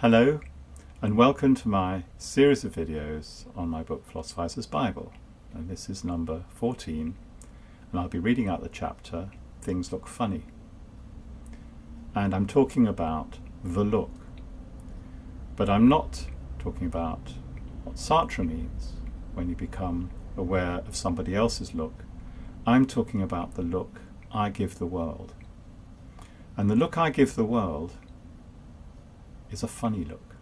Hello and welcome to my series of videos on my book Philosophizer's Bible, and this is number 14, and I'll be reading out the chapter Things Look Funny, and I'm talking about the look, but I'm not talking about what Sartre means when you become aware of somebody else's look. I'm talking about the look I give the world, and the look I give the world is a funny look.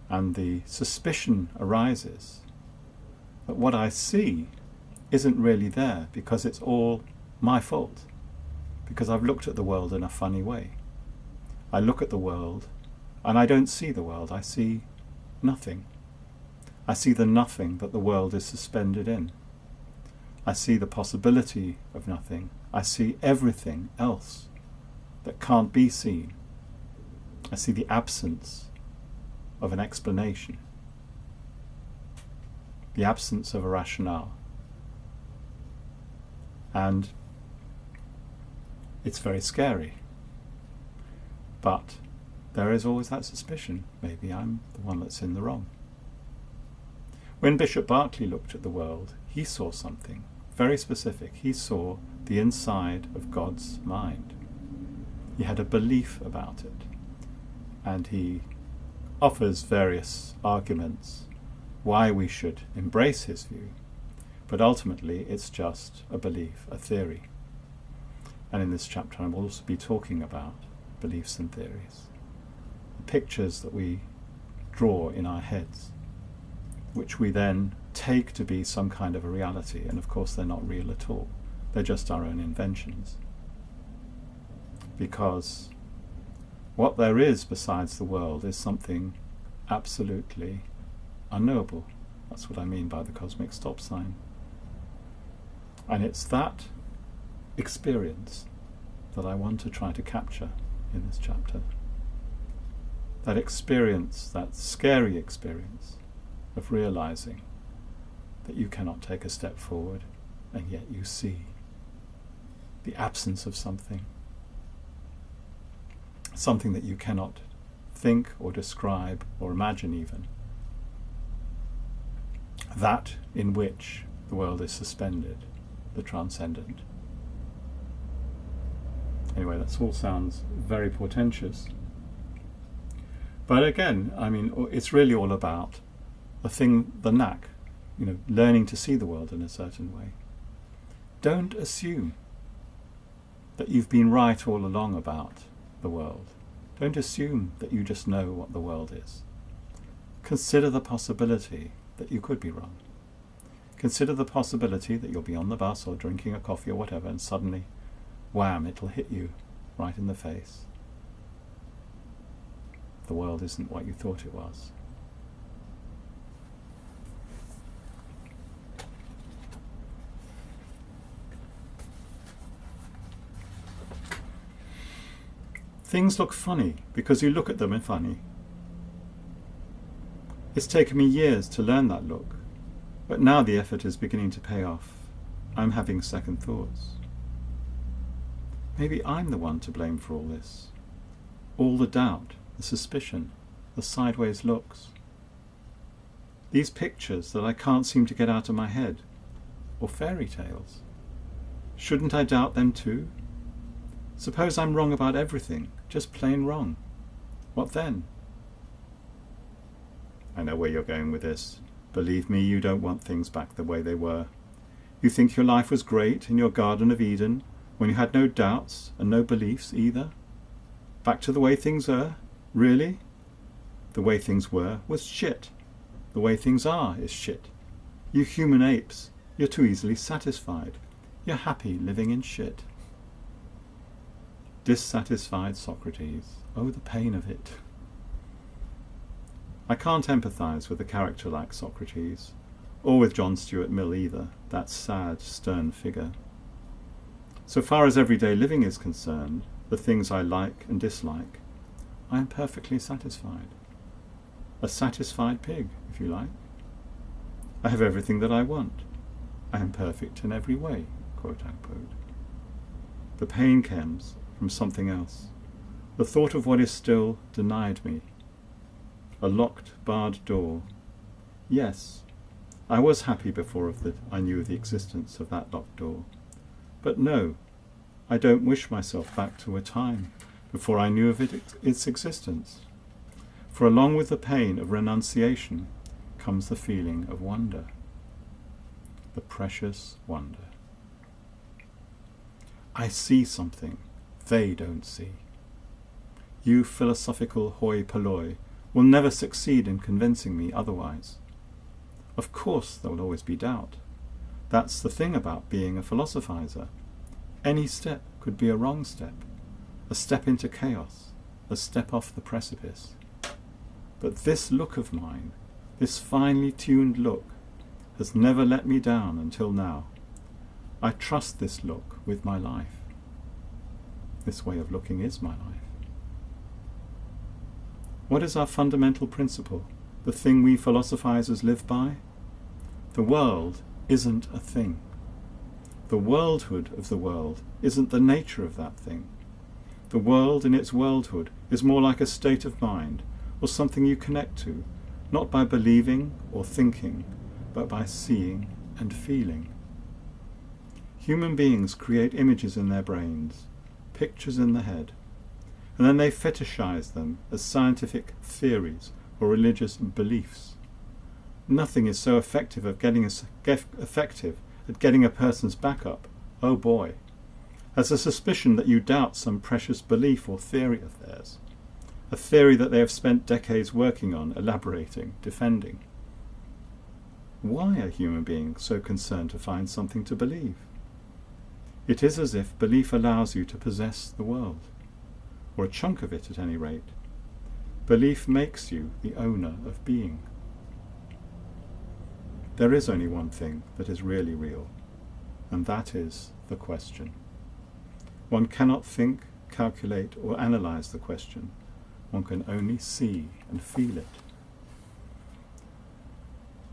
And the suspicion arises that what I see isn't really there because it's all my fault, because I've looked at the world in a funny way. I look at the world and I don't see the world, I see nothing. I see the nothing that the world is suspended in. I see the possibility of nothing. I see everything else that can't be seen. I see the absence of an explanation, the absence of a rationale. And it's very scary. But there is always that suspicion, maybe I'm the one that's in the wrong. When Bishop Berkeley looked at the world, he saw something very specific. He saw the inside of God's mind. He had a belief about it. And he offers various arguments why we should embrace his view, but ultimately it's just a belief, a theory. And in this chapter I will also be talking about beliefs and theories, the pictures that we draw in our heads, which we then take to be some kind of a reality, and of course they're not real at all, they're just our own inventions. Because what there is besides the world is something absolutely unknowable. That's what I mean by the cosmic stop sign. And it's that experience that I want to try to capture in this chapter. That experience, that scary experience of realizing that you cannot take a step forward and yet you see the absence of something. Something that you cannot think or describe or imagine even. That in which the world is suspended, the transcendent. Anyway, that all sounds very portentous. But again, I mean, it's really all about the knack, learning to see the world in a certain way. Don't assume that you've been right all along about the world. Don't assume that you just know what the world is. Consider the possibility that you could be wrong. Consider the possibility that you'll be on the bus or drinking a coffee or whatever, and suddenly, wham, it'll hit you right in the face. The world isn't what you thought it was. Things look funny because you look at them and funny. It's taken me years to learn that look, but now the effort is beginning to pay off. I'm having second thoughts. Maybe I'm the one to blame for all this. All the doubt, the suspicion, the sideways looks. These pictures that I can't seem to get out of my head, or fairy tales. Shouldn't I doubt them too? Suppose I'm wrong about everything, just plain wrong. What then? I know where you're going with this. Believe me, you don't want things back the way they were. You think your life was great in your Garden of Eden, when you had no doubts and no beliefs either? Back to the way things are? Really? The way things were was shit. The way things are is shit. You human apes, you're too easily satisfied. You're happy living in shit. Dissatisfied Socrates. Oh, the pain of it. I can't empathise with a character like Socrates, or with John Stuart Mill either, that sad, stern figure. So far as everyday living is concerned, the things I like and dislike, I am perfectly satisfied. A satisfied pig, if you like. I have everything that I want. I am perfect in every way, quote unquote. The pain comes from something else, The thought of what is still denied me. A locked, barred door. Yes, I was happy before I knew of the existence of that locked door. But no, I don't wish myself back to a time before I knew of its existence. For along with the pain of renunciation comes the feeling of wonder. The precious wonder. I see something they don't see. You philosophical hoi polloi will never succeed in convincing me otherwise. Of course there will always be doubt. That's the thing about being a philosophizer. Any step could be a wrong step, a step into chaos, a step off the precipice. But this look of mine, this finely tuned look, has never let me down until now. I trust this look with my life. This way of looking is my life. What is our fundamental principle, the thing we philosophizers live by? The world isn't a thing. The worldhood of the world isn't the nature of that thing. The world in its worldhood is more like a state of mind, or something you connect to, not by believing or thinking, but by seeing and feeling. Human beings create images in their brains, pictures in the head, and then they fetishize them as scientific theories or religious beliefs. Nothing is so effective at getting a person's back up, oh boy, as a suspicion that you doubt some precious belief or theory of theirs, a theory that they have spent decades working on, elaborating, defending. Why are human beings so concerned to find something to believe? It is as if belief allows you to possess the world, or a chunk of it at any rate. Belief makes you the owner of being. There is only one thing that is really real, and that is the question. One cannot think, calculate, or analyze the question. One can only see and feel it.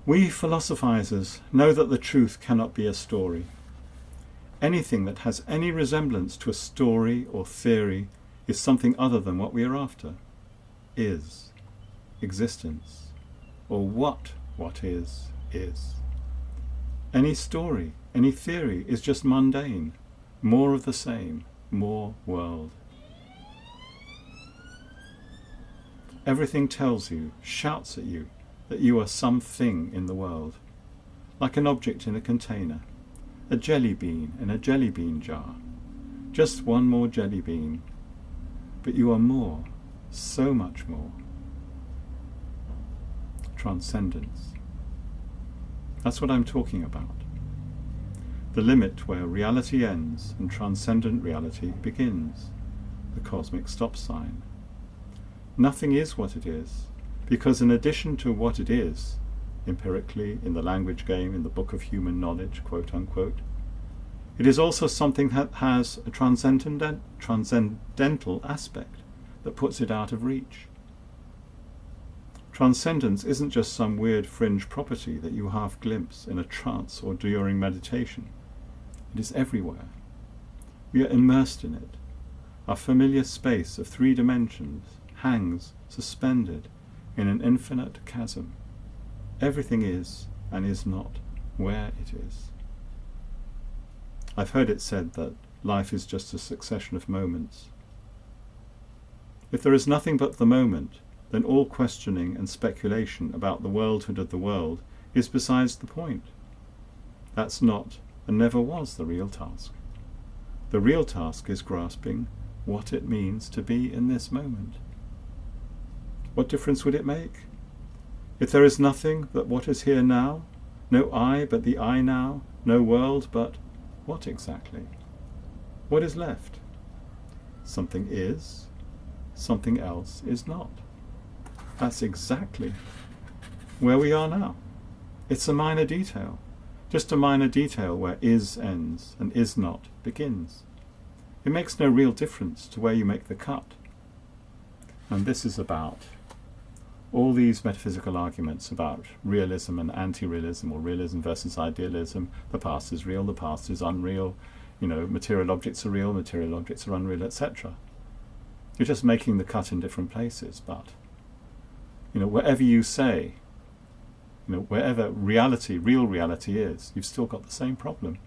We philosophizers know that the truth cannot be a story. Anything that has any resemblance to a story or theory is something other than what we are after. Is. Existence. Or what is. Any story, any theory is just mundane. More of the same. More world. Everything tells you, shouts at you, that you are something in the world. Like an object in a container. A jelly bean in a jelly bean jar. Just one more jelly bean. But you are more, so much more. Transcendence. That's what I'm talking about. The limit where reality ends and transcendent reality begins. The cosmic stop sign. Nothing is what it is, because in addition to what it is, empirically, in the language game, in the book of human knowledge, quote unquote, it is also something that has a transcendental aspect that puts it out of reach. Transcendence isn't just some weird fringe property that you half glimpse in a trance or during meditation. It is everywhere. We are immersed in it. Our familiar space of 3 dimensions hangs suspended in an infinite chasm. Everything is and is not where it is. I've heard it said that life is just a succession of moments. If there is nothing but the moment, then all questioning and speculation about the worldhood of the world is besides the point. That's not and never was the real task. The real task is grasping what it means to be in this moment. What difference would it make? If there is nothing but what is here now, no I but the I now, no world but what exactly? What is left? Something is, something else is not. That's exactly where we are now. It's a minor detail, just a minor detail where is ends and is not begins. It makes no real difference to where you make the cut. And this is about all these metaphysical arguments about realism and anti-realism, or realism versus idealism. The past is real, the past is unreal, material objects are real, material objects are unreal, etc. You're just making the cut in different places, but wherever you say, wherever real reality is, you've still got the same problem.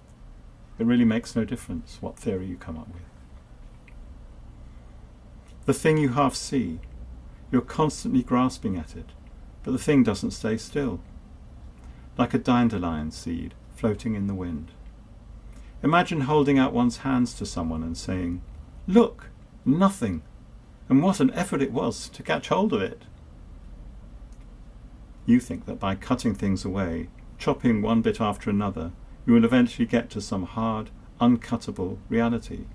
It really makes no difference what theory you come up with. The thing you half see, you're constantly grasping at it, but the thing doesn't stay still, like a dandelion seed floating in the wind. Imagine holding out one's hands to someone and saying, "Look, nothing," and what an effort it was to catch hold of it. You think that by cutting things away, chopping one bit after another, you will eventually get to some hard, uncuttable reality.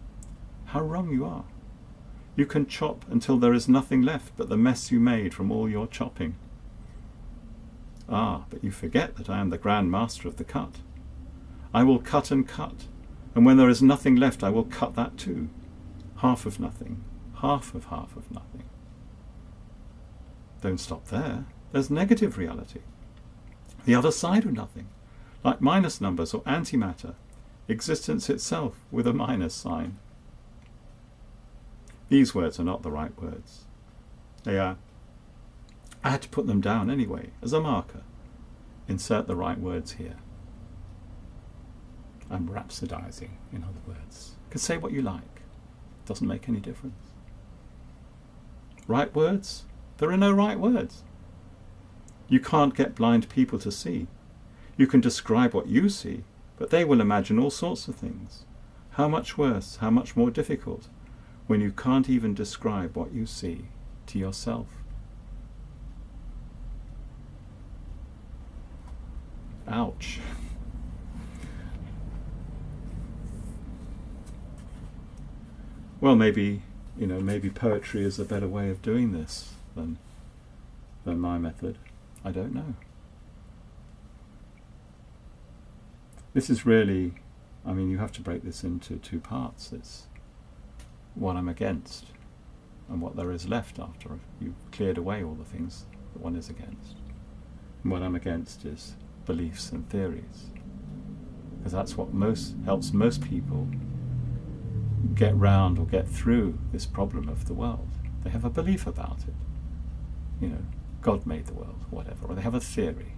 How wrong you are. You can chop until there is nothing left but the mess you made from all your chopping. Ah, but you forget that I am the Grand Master of the cut. I will cut, and when there is nothing left I will cut that too. Half of nothing, half of nothing. Don't stop there. There's negative reality. The other side of nothing, like minus numbers or antimatter, existence itself with a minus sign. These words are not the right words. They are. I had to put them down anyway, as a marker. Insert the right words here. I'm rhapsodizing, in other words. You can say what you like. Doesn't make any difference. Right words? There are no right words. You can't get blind people to see. You can describe what you see, but they will imagine all sorts of things. How much worse, how much more difficult, when you can't even describe what you see to yourself. Ouch. Well, maybe poetry is a better way of doing this than my method. I don't know. This is really, you have to break this into two parts. It's what I'm against and what there is left after you've cleared away all the things that one is against. And what I'm against is beliefs and theories, because that's what helps most people get round or get through this problem of the world. They have a belief about it. God made the world, whatever, or they have a theory.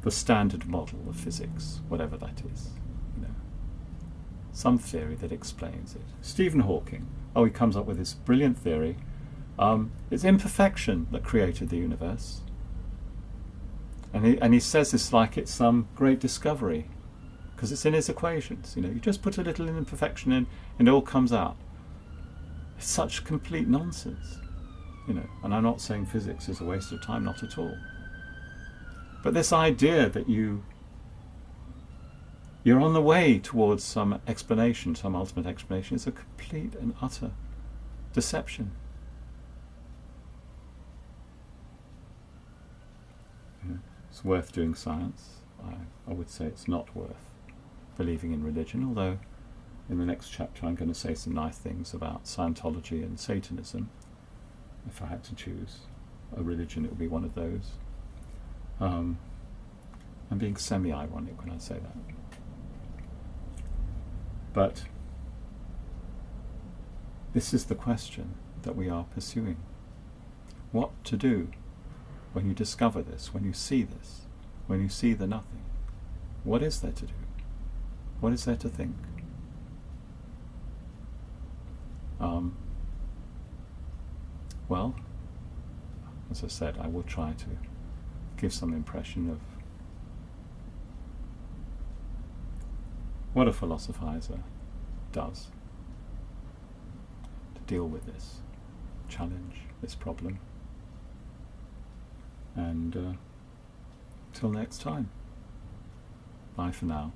The standard model of physics, whatever that is. Some theory that explains it. Stephen Hawking, he comes up with this brilliant theory. It's imperfection that created the universe. And he says this like it's some great discovery, because it's in his equations. You just put a little imperfection in and it all comes out. It's such complete nonsense. And I'm not saying physics is a waste of time, not at all. But this idea that you're on the way towards some explanation, some ultimate explanation, is a complete and utter deception. It's worth doing science. I would say it's not worth believing in religion, although in the next chapter I'm going to say some nice things about Scientology and Satanism. If I had to choose a religion, it would be one of those. I'm being semi-ironic when I say that. But this is the question that we are pursuing. What to do when you discover this, when you see this, when you see the nothing? What is there to do? What is there to think? Well, as I said, I will try to give some impression of what a philosophizer does to deal with this challenge, this problem. And till next time, bye for now.